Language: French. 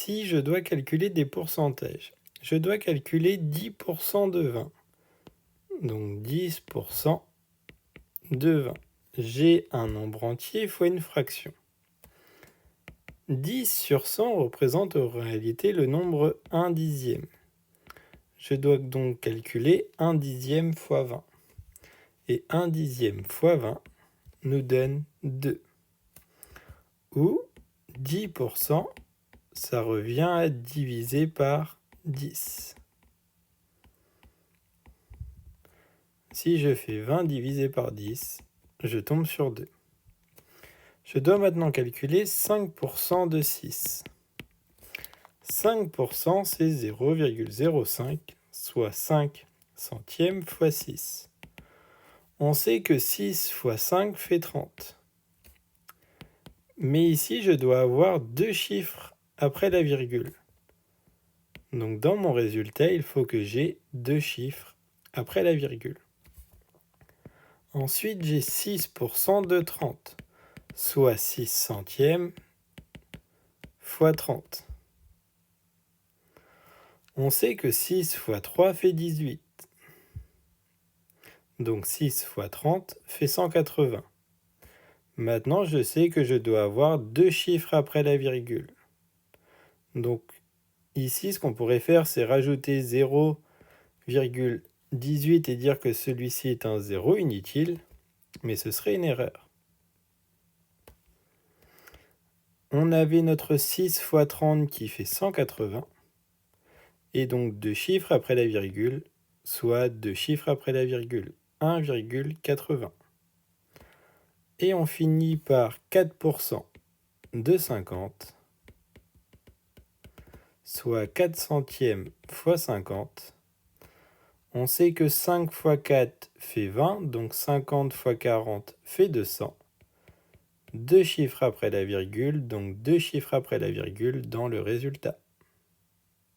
Ici, je dois calculer des pourcentages. Je dois calculer 10% de 20. Donc 10% de 20. J'ai un nombre entier fois une fraction. 10 sur 100 représente en réalité le nombre 1 dixième. Je dois donc calculer 1 dixième fois 20. Et 1 dixième fois 20 nous donne 2. Ou 10%, ça revient à diviser par 10. Si je fais 20 divisé par 10, je tombe sur 2. Je dois maintenant calculer 5% de 6. 5%, c'est 0,05, soit 5 centièmes fois 6. On sait que 6 fois 5 fait 30. Mais ici, je dois avoir deux chiffres après la virgule. Donc dans mon résultat, il faut que j'ai deux chiffres après la virgule. Ensuite, j'ai 6% de 30, soit 6 centièmes fois 30. On sait que 6 fois 3 fait 18. Donc 6 fois 30 fait 180. Maintenant, je sais que je dois avoir deux chiffres après la virgule. Donc ici, ce qu'on pourrait faire, c'est rajouter 0,18 et dire que celui-ci est un 0 inutile, mais ce serait une erreur. On avait notre 6 fois 30 qui fait 180, et donc deux chiffres après la virgule, soit deux chiffres après la virgule, 1,80. Et on finit par 4% de 50, soit 4 centièmes fois 50. On sait que 5 fois 4 fait 20, donc 50 fois 40 fait 200. Deux chiffres après la virgule, donc deux chiffres après la virgule dans le résultat.